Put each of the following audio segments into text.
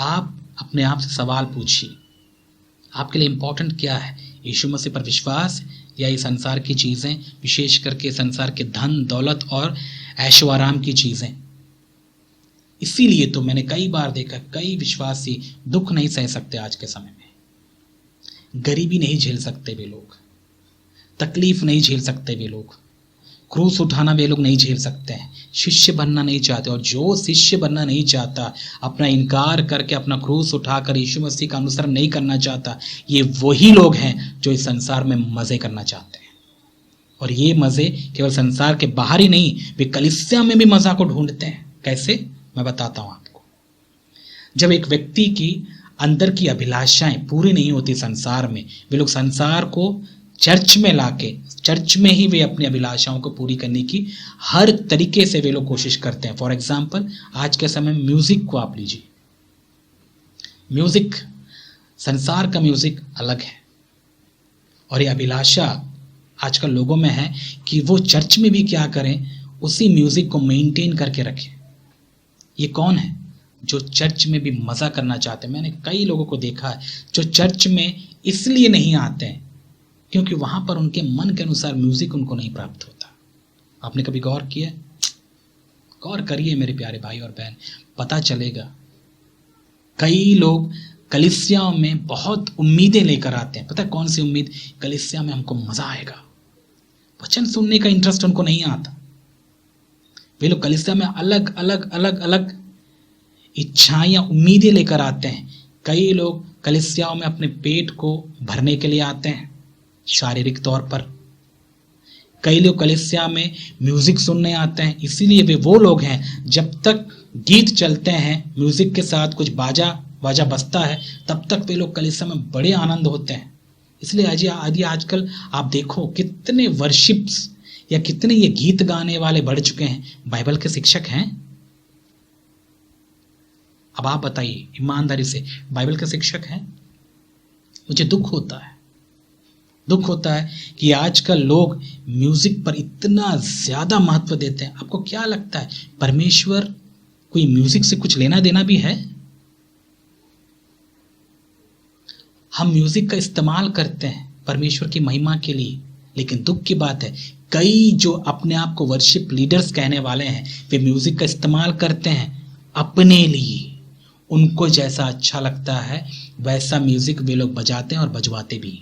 आप अपने आप से सवाल पूछिए, आपके लिए इम्पोर्टेंट क्या है? यीशु मसीह पर विश्वास या ये संसार की चीज़ें, विशेष करके संसार के धन दौलत और ऐशो आराम की चीज़ें? इसीलिए तो मैंने कई बार देखा, कई विश्वासी दुख नहीं सह सकते आज के समय में, गरीबी नहीं झेल सकते वे लोग, तकलीफ नहीं झेल सकते वे लोग, क्रूस उठाना वे लोग नहीं झेल सकते हैं, शिष्य बनना नहीं चाहते। और जो शिष्य बनना नहीं चाहता, अपना इनकार करके अपना क्रूस उठाकर यीशु मसीह का अनुसरण नहीं करना चाहता, ये वही लोग हैं जो इस संसार में मज़े करना चाहते हैं। और ये मज़े केवल संसार के बाहर ही नहीं, वे कलीसिया में भी मज़ा को ढूंढते हैं। कैसे? मैं बताता हूँ आपको। जब एक व्यक्ति की अंदर की अभिलाषाएं पूरी नहीं होती संसार में, वे लोग संसार को चर्च में लाके, चर्च में ही वे अपनी अभिलाषाओं को पूरी करने की हर तरीके से वे लोग कोशिश करते हैं। फॉर एग्जाम्पल, आज के समय में म्यूजिक को आप लीजिए। म्यूजिक, संसार का म्यूजिक अलग है, और ये अभिलाषा आजकल लोगों में है कि वो चर्च में भी क्या करें, उसी म्यूजिक को मेंटेन करके रखें। ये कौन है जो चर्च में भी मज़ा करना चाहते हैं? मैंने कई लोगों को देखा है जो चर्च में इसलिए नहीं आते हैं क्योंकि वहाँ पर उनके मन के अनुसार म्यूज़िक उनको नहीं प्राप्त होता। आपने कभी गौर किया? गौर करिए मेरे प्यारे भाई और बहन, पता चलेगा। कई लोग कलीसियाओं में बहुत उम्मीदें लेकर आते हैं। पता है कौन सी उम्मीद? कलीसिया में हमको मज़ा आएगा। वचन सुनने का इंटरेस्ट उनको नहीं आता। वे लोग कलीसिया में अलग अलग अलग अलग इच्छाएं या उम्मीदें लेकर आते हैं। कई लोग कलीसियाओं में अपने पेट को भरने के लिए आते हैं शारीरिक तौर पर। कई लोग कलीसिया में म्यूजिक सुनने आते हैं, इसीलिए वे वो लोग हैं जब तक गीत चलते हैं, म्यूजिक के साथ कुछ बाजा बजता है, तब तक वे लोग कलीसिया में बड़े आनंद होते हैं। इसलिए आजकल आप देखो कितने वर्शिप्स या कितने ये गीत गाने वाले बढ़ चुके हैं, बाइबल के शिक्षक हैं। अब आप बताइए ईमानदारी से, बाइबल के शिक्षक हैं? मुझे दुख होता है कि आजकल लोग म्यूजिक पर इतना ज्यादा महत्व देते हैं। आपको क्या लगता है परमेश्वर कोई म्यूजिक से कुछ लेना देना भी है? हम म्यूजिक का इस्तेमाल करते हैं परमेश्वर की महिमा के लिए, लेकिन दुख की बात है कई जो अपने आप को वर्शिप लीडर्स कहने वाले हैं, वे म्यूजिक का इस्तेमाल करते हैं अपने लिए। उनको जैसा अच्छा लगता है वैसा म्यूजिक वे लोग बजाते हैं और बजवाते भी।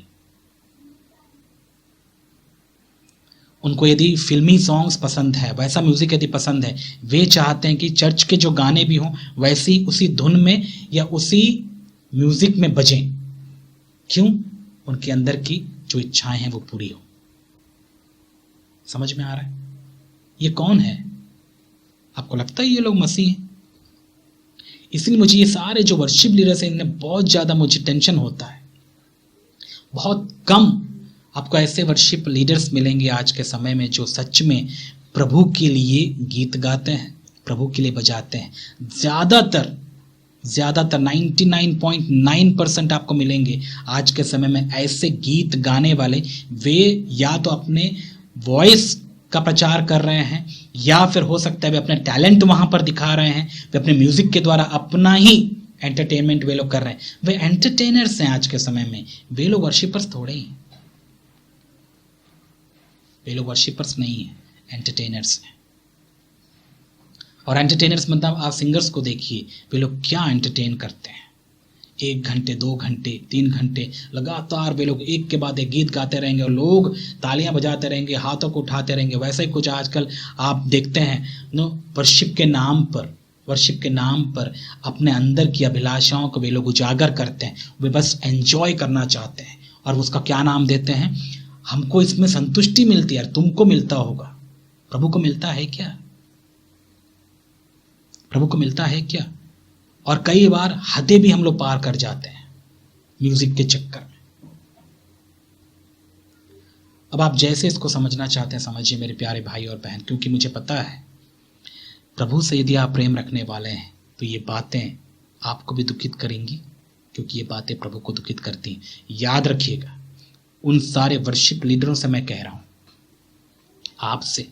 उनको यदि फिल्मी सॉन्ग्स पसंद है, वैसा म्यूजिक यदि पसंद है, वे चाहते हैं कि चर्च के जो गाने भी हों वैसी उसी धुन में या उसी म्यूजिक में बजें। क्यों? उनके अंदर की जो इच्छाएं हैं वो पूरी हो। समझ में आ रहा है? ये कौन है? आपको लगता है ये लोग मसीह हैं? इसलिए मुझे ये सारे जो वर्शिप लीडर्स हैं इनमें बहुत ज़्यादा मुझे टेंशन होता है। बहुत कम आपको ऐसे वर्शिप लीडर्स मिलेंगे आज के समय में जो सच में प्रभु के लिए गीत गाते हैं, प्रभु के लिए बजाते हैं। ज़्यादातर 99.9% आपको मिलेंगे आज के समय में ऐसे गीत गाने वाले। वे या तो अपने वॉइस का प्रचार कर रहे हैं या फिर हो सकता है वे अपने टैलेंट वहां पर दिखा रहे हैं, वे अपने म्यूजिक के द्वारा अपना ही एंटरटेनमेंट वे लोग कर रहे हैं। वे एंटरटेनर्स हैं आज के समय में, वे लोग वर्शिपर्स थोड़े हैं। वे लोग वर्शिपर्स नहीं हैं, एंटरटेनर्स हैं। और एंटरटेनर्स मतलब आप सिंगर्स को देखिए, वे लोग क्या एंटरटेन करते हैं। 1 घंटे 2 घंटे 3 घंटे लगातार वे लोग एक के बाद एक गीत गाते रहेंगे और लोग तालियां बजाते रहेंगे, हाथों को उठाते रहेंगे। वैसे ही कुछ आजकल आप देखते हैं वर्शिप के नाम पर अपने अंदर की अभिलाषाओं को वे लोग उजागर करते हैं। वे बस एंजॉय करना चाहते हैं और उसका क्या नाम देते हैं? हमको इसमें संतुष्टि मिलती है। तुमको मिलता होगा, प्रभु को मिलता है क्या? प्रभु को मिलता है क्या? और कई बार हदें भी हम लोग पार कर जाते हैं म्यूजिक के चक्कर में। अब आप जैसे इसको समझना चाहते हैं समझिए मेरे प्यारे भाई और बहन, क्योंकि मुझे पता है प्रभु से यदि आप प्रेम रखने वाले हैं तो ये बातें आपको भी दुखित करेंगी, क्योंकि ये बातें प्रभु को दुखित करती हैं। याद रखिएगा, उन सारे वर्शिप लीडरों से मैं कह रहा हूं, आपसे,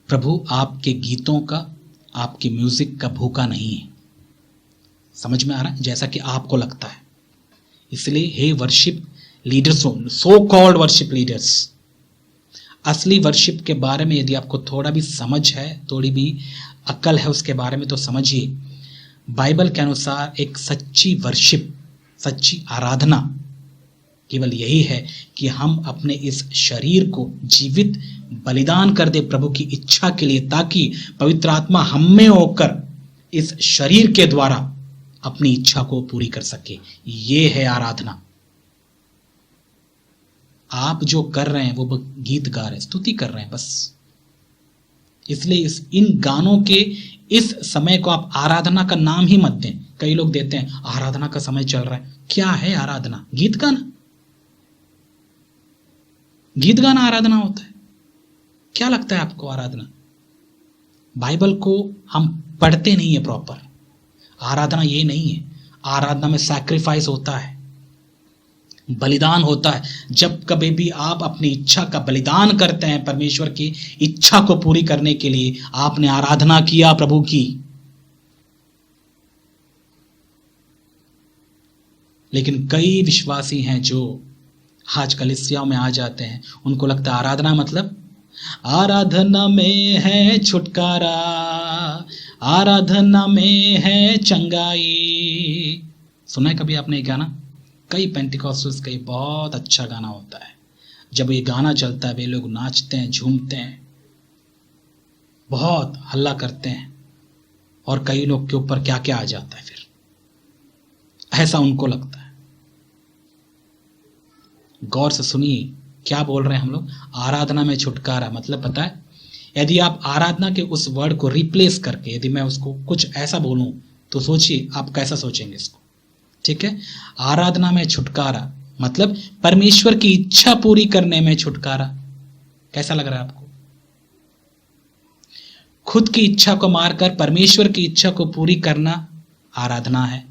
प्रभु आपके गीतों का, आपके म्यूजिक का भूखा नहीं है। समझ में आ रहा है? जैसा कि आपको लगता है। इसलिए हे worship leaders, so called worship leaders, असली वर्शिप के बारे में यदि आपको थोड़ा भी समझ है, थोड़ी भी अक्ल है उसके बारे में, तो समझिए बाइबल के अनुसार एक सच्ची वर्शिप, सच्ची आराधना केवल यही है कि हम अपने इस शरीर को जीवित बलिदान कर दे प्रभु की इच्छा के लिए, ताकि पवित्र आत्मा हम में होकर इस शरीर के द्वारा अपनी इच्छा को पूरी कर सके। ये है आराधना। आप जो कर रहे हैं वो गीत गा रहे हैं, स्तुति कर रहे हैं बस। इसलिए इन गानों के इस समय को आप आराधना का नाम ही मत दें। कई लोग देते हैं आराधना का समय चल रहा है। क्या है आराधना? गीत गाना? गीत गाना आराधना होता है? क्या लगता है आपको आराधना? बाइबल को हम पढ़ते नहीं है प्रॉपर। आराधना ये नहीं है। आराधना में सैक्रिफाइस होता है, बलिदान होता है। जब कभी भी आप अपनी इच्छा का बलिदान करते हैं परमेश्वर की इच्छा को पूरी करने के लिए, आपने आराधना किया प्रभु की। लेकिन कई विश्वासी हैं जो आज कलीसियाओं में आ जाते हैं, उनको लगता है आराधना मतलब आराधना में है छुटकारा, आराधना में है चंगाई। सुना है कभी आपने ये गाना? कई पेंटिकॉस्टल्स का ये बहुत अच्छा गाना होता है। जब ये गाना चलता है वे लोग नाचते हैं, झूमते हैं, बहुत हल्ला करते हैं, और कई लोग के ऊपर क्या क्या आ जाता है। फिर ऐसा उनको लगता है। गौर से सुनिए क्या बोल रहे हैं हम लोग। आराधना में छुटकारा मतलब पता है? यदि आप आराधना के उस वर्ड को रिप्लेस करके, यदि मैं उसको कुछ ऐसा बोलूं तो सोचिए आप कैसा सोचेंगे इसको। ठीक है, आराधना में छुटकारा मतलब परमेश्वर की इच्छा पूरी करने में छुटकारा। कैसा लग रहा है आपको? खुद की इच्छा को मारकर परमेश्वर की इच्छा को पूरी करना आराधना है,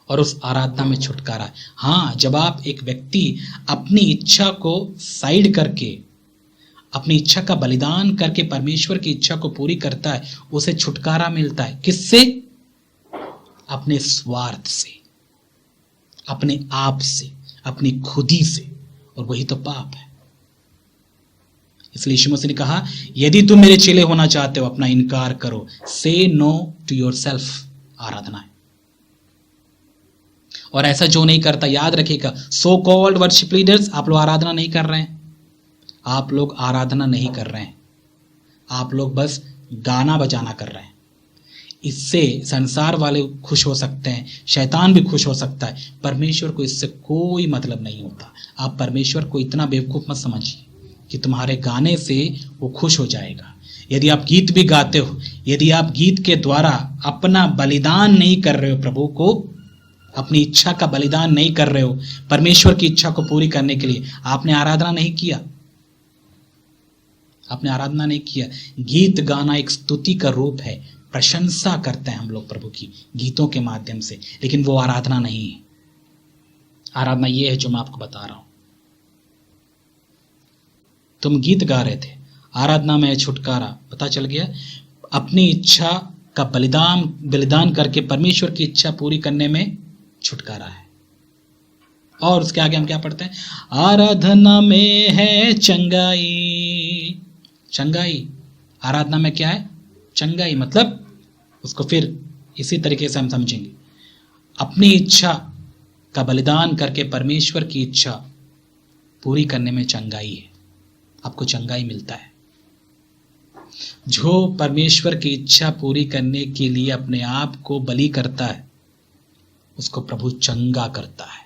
और उस आराधना में छुटकारा है। हाँ, जब आप एक व्यक्ति अपनी इच्छा को साइड करके, अपनी इच्छा का बलिदान करके परमेश्वर की इच्छा को पूरी करता है, उसे छुटकारा मिलता है। किससे? अपने स्वार्थ से, अपने आप से, अपनी खुदी से, और वही तो पाप है। इसलिए यीशु मसीह ने कहा, यदि तुम मेरे चेले होना चाहते हो अपना इनकार करो। से नो टू योरसेल्फ आराधना है। और ऐसा जो नहीं करता, याद रखिएगा, सो कॉल्ड वर्शिप लीडर्स, आप लोग आराधना नहीं कर रहे हैं। आप लोग आराधना नहीं कर रहे हैं, आप लोग बस गाना बजाना कर रहे हैं। इससे संसार वाले खुश हो सकते हैं, शैतान भी खुश हो सकता है, परमेश्वर को इससे कोई मतलब नहीं होता। आप परमेश्वर को इतना बेवकूफ मत समझिए कि तुम्हारे गाने से वो खुश हो जाएगा। यदि आप गीत भी गाते हो, यदि आप गीत के द्वारा अपना बलिदान नहीं कर रहे हो, प्रभु को अपनी इच्छा का बलिदान नहीं कर रहे हो, परमेश्वर की इच्छा को पूरी करने के लिए, आपने आराधना नहीं किया। आपने आराधना नहीं किया। गीत गाना एक स्तुति का रूप है, प्रशंसा करते हैं हम लोग प्रभु की गीतों के माध्यम से, लेकिन वो आराधना नहीं है। आराधना ये है जो मैं आपको बता रहा हूं। तुम गीत गा रहे थे, आराधना में छुटकारा, पता चल गया अपनी इच्छा का बलिदान करके परमेश्वर की इच्छा पूरी करने में छुटकारा है। और उसके आगे हम क्या पढ़ते हैं? आराधना में है चंगाई। चंगाई, आराधना में क्या है? चंगाई। मतलब उसको फिर इसी तरीके से हम समझेंगे, अपनी इच्छा का बलिदान करके परमेश्वर की इच्छा पूरी करने में चंगाई है। आपको चंगाई मिलता है। जो परमेश्वर की इच्छा पूरी करने के लिए अपने आप को बलि करता है, उसको प्रभु चंगा करता है।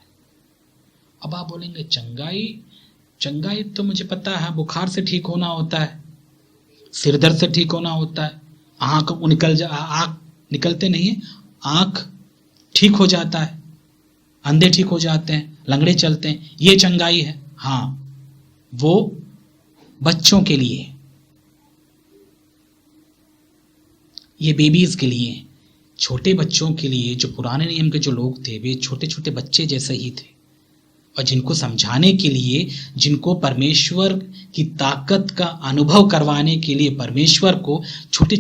अब आप बोलेंगे चंगाई तो मुझे पता है, बुखार से ठीक होना होता है, सिर दर्द से ठीक होना होता है, आंख निकलते नहीं है, आंख ठीक हो जाता है, अंधे ठीक हो जाते हैं, लंगड़े चलते हैं, ये चंगाई है। हाँ, वो बच्चों के लिए, ये बेबीज के लिए, छोटे बच्चों के लिए। जो पुराने नियम के जो लोग थे वे छोटे छोटे बच्चे जैसे ही थे, और जिनको समझाने के लिए, जिनको परमेश्वर की ताकत का अनुभव करवाने के लिए परमेश्वर को छोटी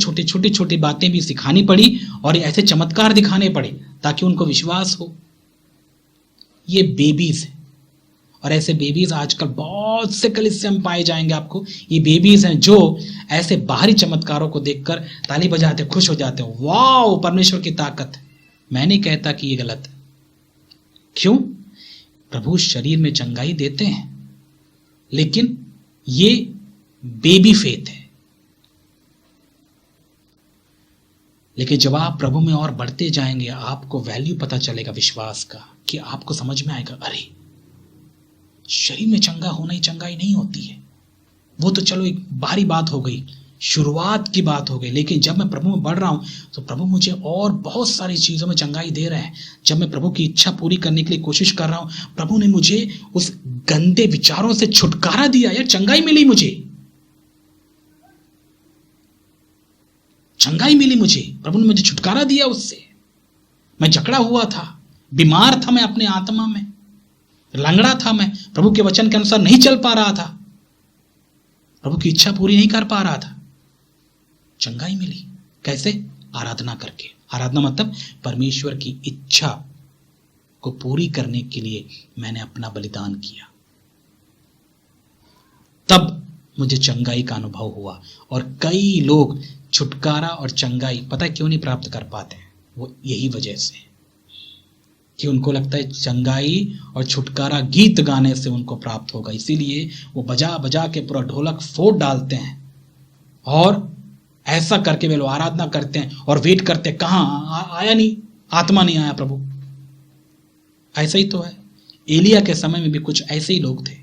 छोटी बातें भी सिखानी पड़ी और ऐसे चमत्कार दिखाने पड़े ताकि उनको विश्वास हो। ये बेबीज हैं और ऐसे बेबीज आजकल बहुत से कलीसिया में पाए जाएंगे आपको। ये बेबीज हैं जो ऐसे बाहरी चमत्कारों को देखकर ताली बजाते खुश हो जाते हैं, वाह परमेश्वर की ताकत है। मैं नहीं कहता कि ये गलत है। क्यों? प्रभु शरीर में चंगाई देते हैं, लेकिन ये बेबी फेथ है। लेकिन जब आप प्रभु में और बढ़ते जाएंगे, आपको वैल्यू पता चलेगा विश्वास का, कि आपको समझ में आएगा, अरे शरीर में चंगा होना ही चंगाई नहीं होती है। वो तो चलो एक बाहरी बात हो गई, शुरुआत की बात हो गई, लेकिन जब मैं प्रभु में बढ़ रहा हूं तो प्रभु मुझे और बहुत सारी चीजों में चंगाई दे रहे हैं। जब मैं प्रभु की इच्छा पूरी करने के लिए कोशिश कर रहा हूं, प्रभु ने मुझे उस गंदे विचारों से छुटकारा दिया। यार चंगाई मिली, मुझे चंगाई मिली, मुझे प्रभु ने मुझे छुटकारा दिया उससे। मैं जकड़ा हुआ था, बीमार था मैं अपने आत्मा में, लंगड़ा था मैं, प्रभु के वचन के अनुसार नहीं चल पा रहा था, प्रभु की इच्छा पूरी नहीं कर पा रहा था। चंगाई मिली। कैसे? आराधना करके। आराधना मतलब परमेश्वर की इच्छा को पूरी करने के लिए मैंने अपना बलिदान किया, तब मुझे चंगाई का अनुभव हुआ। और कई लोग छुटकारा और चंगाई पता है क्यों नहीं प्राप्त कर पाते हैं? वो यही वजह से कि उनको लगता है चंगाई और छुटकारा गीत गाने से उनको प्राप्त होगा, इसीलिए वो बजा बजा के पूरा ढोलक फोड़ डालते हैं और ऐसा करके वे लोग आराधना करते हैं और वेट करते हैं, कहाँ आया नहीं, आत्मा नहीं आया प्रभु। ऐसा ही तो है। एलिया के समय में भी कुछ ऐसे ही लोग थे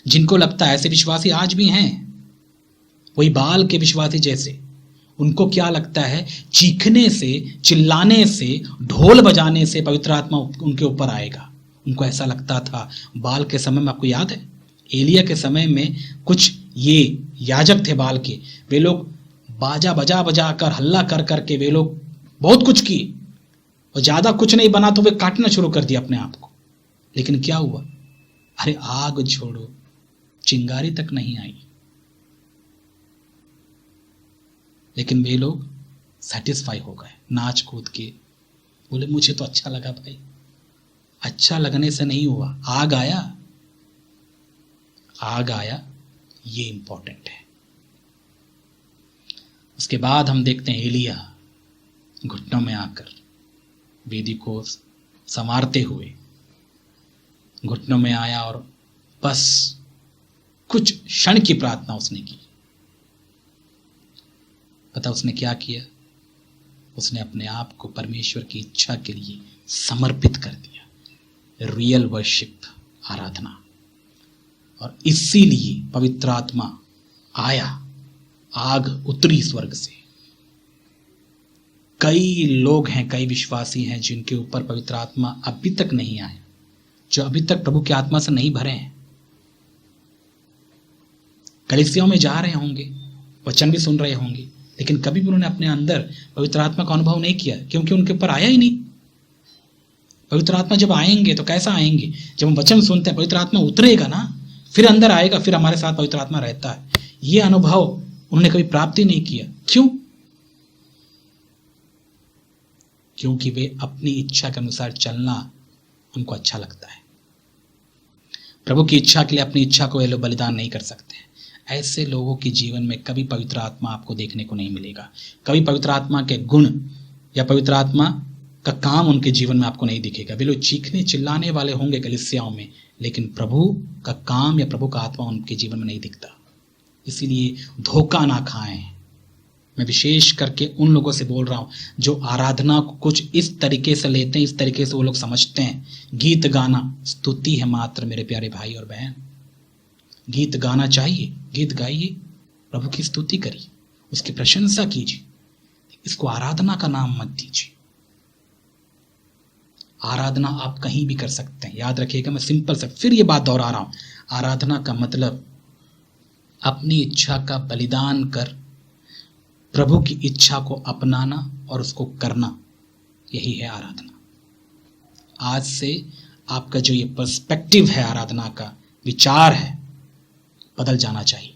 जिनको लगता है, ऐसे विश्वासी आज भी हैं, वही बाल के विश्वासी जैसे। उनको क्या लगता है, चीखने से, चिल्लाने से, ढोल बजाने से पवित्र आत्मा उनके ऊपर आएगा। उनको ऐसा लगता था। बाल के समय में आपको याद है, एलिया के समय में कुछ ये याजक थे बाल के, वे लोग बाजा बजा बजा कर, हल्ला कर करके वे लोग बहुत कुछ किए और ज्यादा कुछ नहीं बना तो वे काटना शुरू कर दिया अपने आप को। लेकिन क्या हुआ? अरे आग छोड़ो, चिंगारी तक नहीं आई। लेकिन वे लोग सेटिस्फाई हो गए, नाच कूद के बोले मुझे तो अच्छा लगा भाई। अच्छा लगने से नहीं हुआ, आग आया, आग आया, ये इंपॉर्टेंट है। उसके बाद हम देखते हैं एलिया घुटनों में आकर वेदी को संवारते हुए घुटनों में आया और बस कुछ क्षण की प्रार्थना उसने की। पता उसने क्या किया? उसने अपने आप को परमेश्वर की इच्छा के लिए समर्पित कर दिया। रियल वर्शिप, आराधना। और इसीलिए पवित्र आत्मा आया, आग उतरी स्वर्ग से। कई लोग हैं, कई विश्वासी हैं जिनके ऊपर पवित्र आत्मा अभी तक नहीं आया, जो अभी तक प्रभु की आत्मा से नहीं भरे हैं। कलीसियाओं में जा रहे होंगे, वचन भी सुन रहे होंगे, लेकिन कभी भी उन्होंने अपने अंदर पवित्र आत्मा का अनुभव नहीं किया, क्योंकि उनके ऊपर आया ही नहीं। पवित्र आत्मा जब आएंगे तो कैसा आएंगे? जब हम वचन सुनते हैं, पवित्र आत्मा उतरेगा ना, फिर अंदर आएगा, फिर हमारे साथ पवित्र आत्मा रहता है। ये अनुभव उन्होंने कभी प्राप्त ही नहीं किया। क्यों? क्योंकि वे अपनी इच्छा के अनुसार चलना उनको अच्छा लगता है। प्रभु की इच्छा के लिए अपनी इच्छा को वे लोग बलिदान नहीं कर सकते। ऐसे लोगों के जीवन में कभी पवित्र आत्मा आपको देखने को नहीं मिलेगा। कभी पवित्र आत्मा के गुण या पवित्र आत्मा का काम उनके जीवन में आपको नहीं दिखेगा। वे लोग चीखने चिल्लाने वाले होंगे कलीसियाओं में, लेकिन प्रभु का काम या प्रभु का आत्मा उनके जीवन में नहीं दिखता। इसीलिए धोखा ना खाएं। मैं विशेष करके उन लोगों से बोल रहा हूं जो आराधना को कुछ इस तरीके से लेते हैं, इस तरीके से वो लोग समझते हैं गीत गाना स्तुति है मात्र। मेरे प्यारे भाई और बहन, गीत गाना चाहिए, गीत गाइए, प्रभु की स्तुति करिए, उसकी प्रशंसा कीजिए, इसको आराधना का नाम मत दीजिए। आराधना आप कहीं भी कर सकते हैं। याद रखिएगा, मैं सिंपल से फिर ये बात दोहरा रहा हूं, आराधना का मतलब अपनी इच्छा का बलिदान कर प्रभु की इच्छा को अपनाना और उसको करना, यही है आराधना। आज से आपका जो ये पर्सपेक्टिव है आराधना का, विचार है, बदल जाना चाहिए।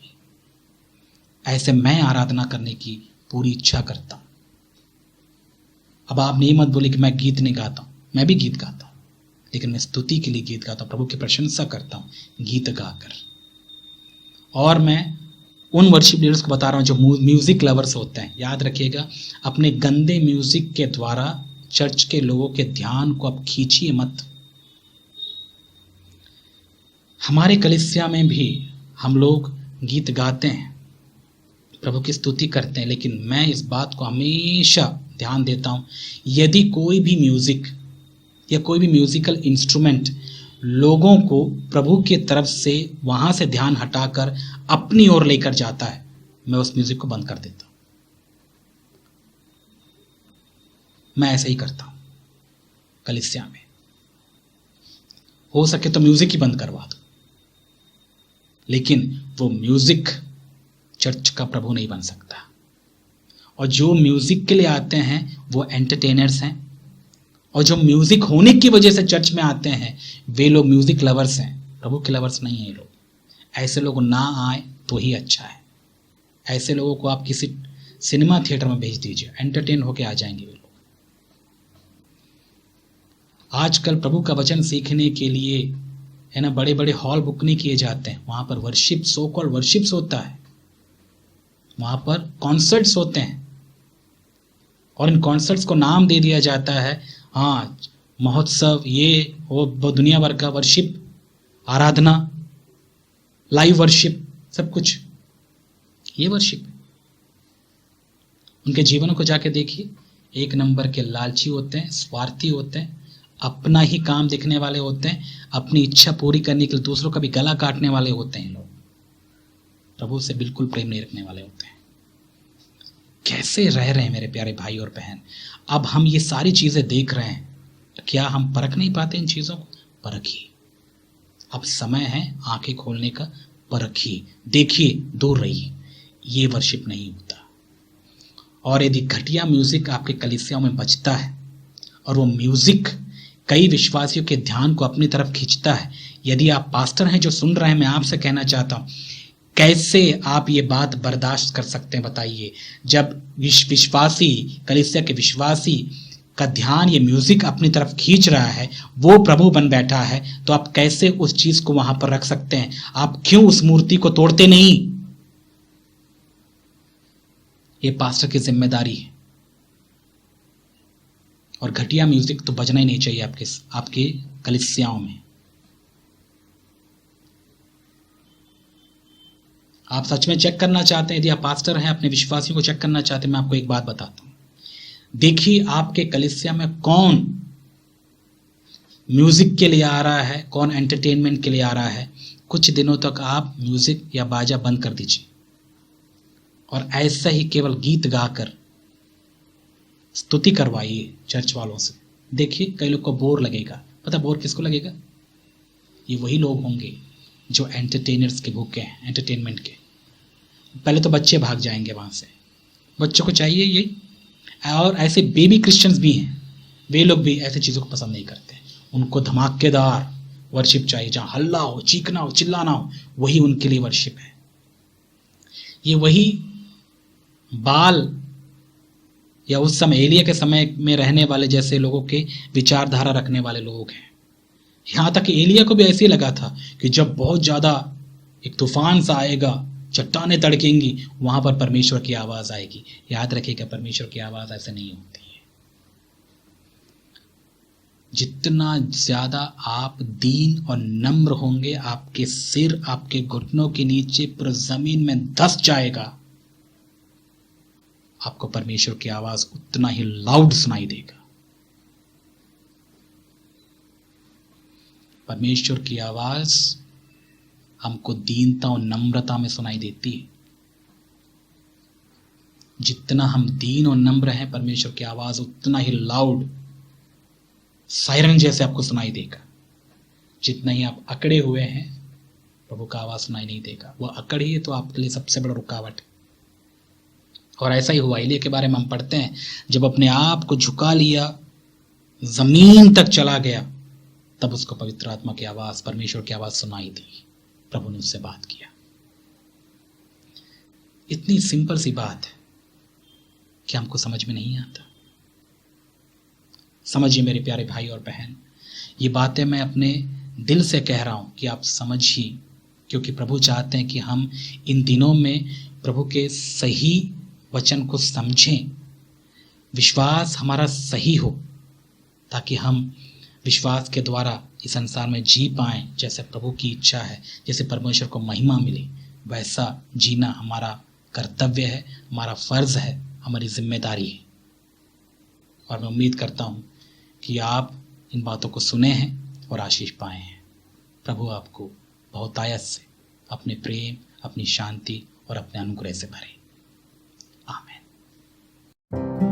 ऐसे मैं आराधना करने की पूरी इच्छा करता हूं। अब आप नहीं मत बोले कि मैं गीत नहीं गाता हूं, मैं भी गीत गाता हूं, लेकिन मैं स्तुति के लिए गीत गाता हूं, प्रभु की प्रशंसा करता हूं गीत गाकर। और मैं उन वर्शिप लीडर्स को बता रहा हूं जो म्यूजिक लवर्स होते हैं, याद रखिएगा, अपने गंदे म्यूजिक के द्वारा चर्च के लोगों के ध्यान को अब खींचिए मत। हमारे कलीसिया में भी हम लोग गीत गाते हैं, प्रभु की स्तुति करते हैं, लेकिन मैं इस बात को हमेशा ध्यान देता हूं, यदि कोई भी म्यूजिक या कोई भी म्यूजिकल इंस्ट्रूमेंट लोगों को प्रभु की तरफ से वहां से ध्यान हटाकर अपनी ओर लेकर जाता है, मैं उस म्यूजिक को बंद कर देता हूं। मैं ऐसा ही करता हूं कलीसिया में। हो सके तो म्यूजिक ही बंद करवा दो, लेकिन वो म्यूजिक चर्च का प्रभु नहीं बन सकता। और जो म्यूजिक के लिए आते हैं वो एंटरटेनर्स हैं, और जो म्यूजिक होने की वजह से चर्च में आते हैं वे लोग म्यूजिक लवर्स हैं, प्रभु के लवर्स नहीं है। लोग ऐसे लोग ना आए तो ही अच्छा है। ऐसे लोगों को आप किसी सिनेमा थिएटर में भेज दीजिए, एंटरटेन होके आ जाएंगे वे लोग। आजकल प्रभु का वचन सीखने के लिए है ना, बड़े बड़े हॉल बुक नहीं किए जाते हैं, वहां पर वर्शिप, सो कॉल्ड वर्शिप्स होता है, वहां पर कॉन्सर्ट्स होते हैं, और इन कॉन्सर्ट्स को नाम दे दिया जाता है हाँ महोत्सव, ये वो दुनिया भर का वर्शिप, आराधना, लाइव वर्शिप, सब कुछ ये वर्शिप। उनके जीवनों को जाके देखिए, एक नंबर के लालची होते हैं, स्वार्थी होते हैं, अपना ही काम देखने वाले होते हैं, अपनी इच्छा पूरी करने के लिए दूसरों का भी गला काटने वाले होते हैं। लोग प्रभु से बिल्कुल प्रेम नहीं रखने वाले होते हैं। कैसे रह रहे हैं मेरे प्यारे भाई और बहन। अब हम ये सारी चीजें देख रहे हैं, क्या हम परख नहीं पाते इन चीजों को? परखिए, अब समय है आंखें खोलने का। परखिए, देखिए, दूर रहिए, ये वर्शिप नहीं होता। और यदि घटिया म्यूजिक आपके कलीसियाओं में बजता है और वो म्यूजिक कई विश्वासियों के ध्यान को अपनी तरफ खींचता है, यदि आप पास्टर हैं जो सुन रहे हैं, मैं आपसे कहना चाहता हूं, कैसे आप ये बात बर्दाश्त कर सकते हैं बताइए? जब विश्वासी, कलीसिया के विश्वासी का ध्यान ये म्यूजिक अपनी तरफ खींच रहा है, वो प्रभु बन बैठा है, तो आप कैसे उस चीज को वहां पर रख सकते हैं? आप क्यों उस मूर्ति को तोड़ते नहीं? ये पास्टर की जिम्मेदारी है। और घटिया म्यूजिक तो बजना ही नहीं चाहिए आपके कलीसियाओं में। आप सच में चेक करना चाहते हैं, यदि आप पास्टर हैं, अपने विश्वासियों को चेक करना चाहते हैं, मैं आपको एक बात बताता हूं। देखिए आपके कलीसिया में कौन म्यूजिक के लिए आ रहा है, कौन एंटरटेनमेंट के लिए आ रहा है। कुछ दिनों तक आप म्यूजिक या बाजा बंद कर दीजिए और ऐसा ही केवल गीत गाकर स्तुति करवाइए चर्च वालों से। देखिए कई लोग को बोर लगेगा। पता बोर किसको लगेगा? ये वही लोग होंगे जो एंटरटेनर्स के भूखे हैं, एंटरटेनमेंट के। पहले तो बच्चे भाग जाएंगे वहां से, बच्चों को चाहिए ये। और ऐसे बेबी क्रिश्चियंस भी हैं, वे लोग भी ऐसी चीज़ों को पसंद नहीं करते। उनको धमाकेदार वर्शिप चाहिए, जहाँ हल्ला हो, चीखना हो, चिल्लाना हो, वही उनके लिए वर्शिप है। ये वही बाल या उस समय एलिया के समय में रहने वाले जैसे लोगों के विचारधारा रखने वाले लोग हैं। यहाँ तक कि एलिया को भी ऐसे ही लगा था कि जब बहुत ज़्यादा एक तूफान सा आएगा, चट्टानें तड़केंगी, वहां पर परमेश्वर की आवाज आएगी। याद रखिएगा, परमेश्वर की आवाज ऐसे नहीं होती है। जितना ज्यादा आप दीन और नम्र होंगे, आपके सिर, आपके घुटनों के नीचे पूरा जमीन में धंस जाएगा, आपको परमेश्वर की आवाज उतना ही लाउड सुनाई देगा। परमेश्वर की आवाज हमको दीनता और नम्रता में सुनाई देती है। जितना हम दीन और नम्र हैं, परमेश्वर की आवाज उतना ही लाउड सायरन जैसे आपको सुनाई देगा। जितना ही आप अकड़े हुए हैं, प्रभु का आवाज सुनाई नहीं देगा। वह अकड़ ही है तो आपके लिए सबसे बड़ा रुकावट है। और ऐसा ही हुआ, एलिया के बारे में हम पढ़ते हैं, जब अपने आप को झुका लिया, जमीन तक चला गया, तब उसको पवित्र आत्मा की आवाज़, परमेश्वर की आवाज़ सुनाई दी। प्रभु ने उससे बात किया। इतनी सिंपल सी बात है कि हमको समझ में नहीं आता। समझिए मेरे प्यारे भाई और बहन, ये बातें मैं अपने दिल से कह रहा हूँ कि आप समझिए, क्योंकि प्रभु चाहते हैं कि हम इन दिनों में प्रभु के सही वचन को समझें, विश्वास हमारा सही हो, ताकि हम विश्वास के द्वारा इस संसार में जी पाएं जैसे प्रभु की इच्छा है, जैसे परमेश्वर को महिमा मिले, वैसा जीना हमारा कर्तव्य है, हमारा फर्ज है, हमारी जिम्मेदारी है। और मैं उम्मीद करता हूँ कि आप इन बातों को सुने हैं और आशीष पाए हैं। प्रभु आपको बहुतायत से अपने प्रेम, अपनी शांति और अपने अनुग्रह से भरे। आमीन।